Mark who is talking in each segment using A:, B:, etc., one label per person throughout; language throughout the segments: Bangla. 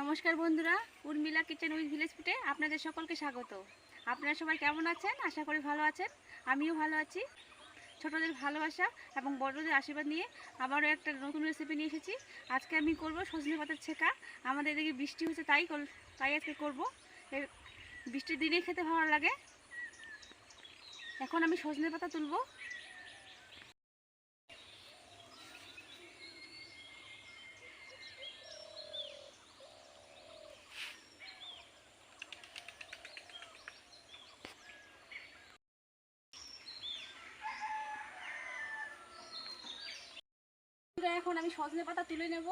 A: নমস্কার বন্ধুরা, উর্মিলা কিচেন উইথ ভিলেজ ফুডে আপনাদের সকলকে স্বাগত। আপনারা সবাই কেমন আছেন? আশা করি ভালো আছেন। আমিও ভালো আছি। ছোটদের ভালোবাসা এবং বড়দের আশীর্বাদ নিয়ে আবারও একটা নতুন রেসিপি নিয়ে এসেছি। আজকে আমি করব সজনে পাতার ছেঁকা। আমাদের এদিকে বৃষ্টি হচ্ছে, তাই আজকে করব। বৃষ্টির দিনেই খেতে ভালো লাগে। এখন আমি সজনে পাতা তুলব। এখন আমি সজনে পাতা তুলে নেব।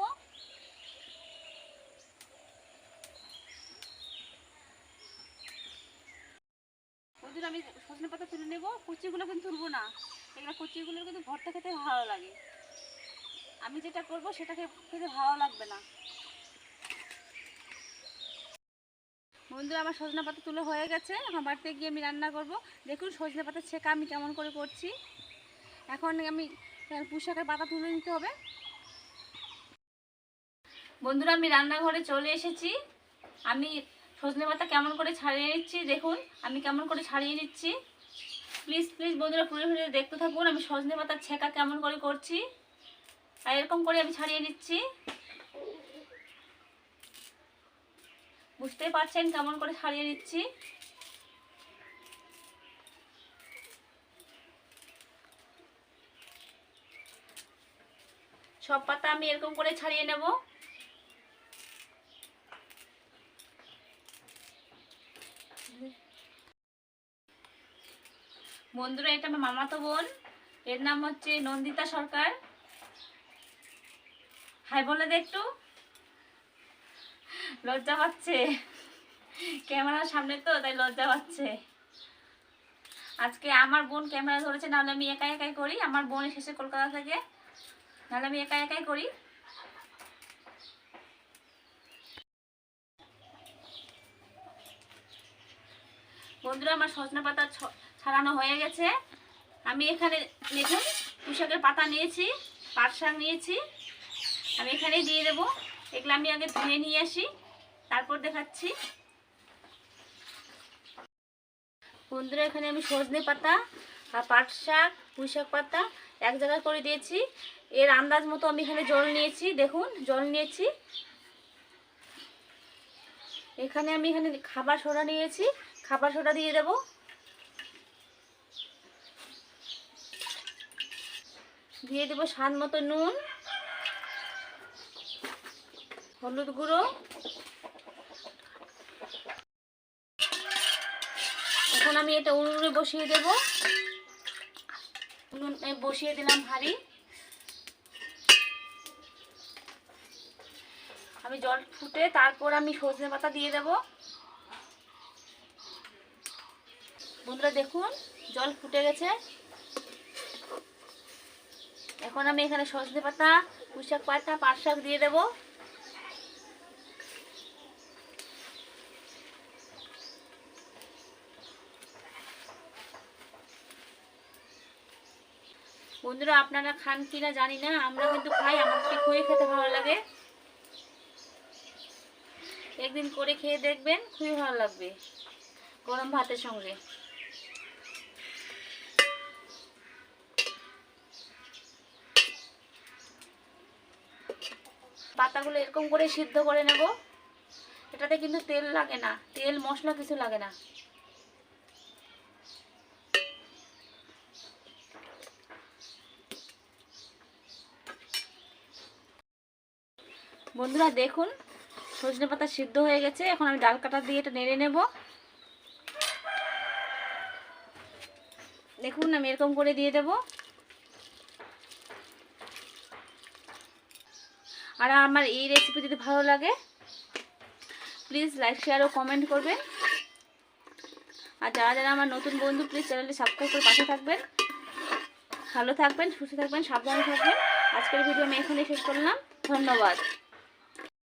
A: আমি সজনে পাতা তুলে নেব। কচিগুলো কিন্তু তুলবো না, এগুলো কচিগুলো কিন্তু ভর্তা খেতে ভালো লাগে। আমি যেটা করব সেটাকে খেতে ভালো লাগবে না। বন্ধুরা, আমার সজনে পাতা তুলে হয়ে গেছে। এখন বাড়িতে গিয়ে আমি রান্না করব। দেখুন সজনে পাতার ছেঁকা আমি কেমন করে করছি। এখন আমি পুঁইশাকের পাতা তুলে নিতে হবে। বন্ধুরা, আমি রান্নাঘরে চলে এসেছি। আমি সজনে পাতা কেমন করে ছাড়িয়ে নিচ্ছি দেখুন। আমি কেমন করে ছাড়িয়ে নিচ্ছি। প্লিজ বন্ধুরা, পুরো ভিডিও দেখতে থাকুন। আমি সজনে পাতার ছেঁকা কেমন করে করছি, আর এরকম করে আমি ছাড়িয়ে নিচ্ছি। বুঝতেই পারছেন কেমন করে ছাড়িয়ে নিচ্ছি। সব পাতা আমি এরকম করে ছাড়িয়ে নেব। বন্ধুরা, এটা আমার মামাতো বোন, এর নাম হচ্ছে নন্দিতা সরকার। হাই বলে দে একটু। লজ্জা পাচ্ছে, ক্যামেরার সামনে তো, তাই লজ্জা পাচ্ছে। আজকে আমার বোন ক্যামেরা ধরেছে, নাহলে আমি একাই করি। আমার বোন এসেছে কলকাতা থেকে, নাহলে আমি একাই করি। বন্ধুরা, আমার সজনে পাতা ছাড়ানো হয়ে গেছে। আমি এখানে দেখুন পুঁইশাকের পাতা নিয়েছি, পাট শাক নিয়েছি। আমি এখানেই দিয়ে দেবো। এগুলো আমি আগে ধুয়ে নিয়ে আসি, তারপর দেখাচ্ছি। বন্ধুরা, এখানে আমি সজনে পাতা আর পাট শাক, পুঁইশাক পাতা এক জায়গায় করে দিয়েছি। এর আন্দাজ মতো আমি এখানে জল নিয়েছি। দেখুন জল নিয়েছি। এখানে আমি খাবার সোডা নিয়েছি, খাবার সোডা দিয়ে দেব। দিয়ে দেবো স্বাদ মতো নুন, হলুদ গুঁড়ো। এখন আমি এটা উনুনে বসিয়ে দেব। উনুনে বসিয়ে দিলাম হাঁড়ি। আমি জল ফুটে তারপর আমি সজনে পাতা দিয়ে দেব। বন্ধুরা দেখুন জল ফুটে গেছে। এখন আমি এখানে সজনে পাতা, পুঁইশাক পাতা, পাট শাক দিয়ে দেব। বন্ধুরা, আপনারা খান কিনা জানি না, আমরা কিন্তু খাই। আমাদেরকে খুবই খেতে ভালো লাগে। একদিন করে খেয়ে দেখবেন, খুবই ভালো লাগবে গরম ভাতের সঙ্গে। পাতাগুলো এরকম করে সিদ্ধ করে নেব। এটাতে কিন্তু তেল লাগে না, তেল মশলা কিছু লাগে না। বন্ধুরা দেখুন সজনে পাতা সিদ্ধ হয়ে গেছে। এখন আমি ডাল কাটা দিয়ে এটা নেড়ে নেব। দেখুন আমি এরকম করে দিয়ে দেব। আর আমার এই রেসিপি যদি ভালো লাগে প্লিজ লাইক, শেয়ার ও কমেন্ট করবেন। আর যারা আমার নতুন বন্ধু, প্লিজ চ্যানেলটি সাবস্ক্রাইব করে পাশে থাকবেন। ভালো থাকবেন, সুস্থ থাকবেন, সাবধানে থাকবেন। আজকের ভিডিও আমি এখানেই শেষ করলাম। ধন্যবাদ।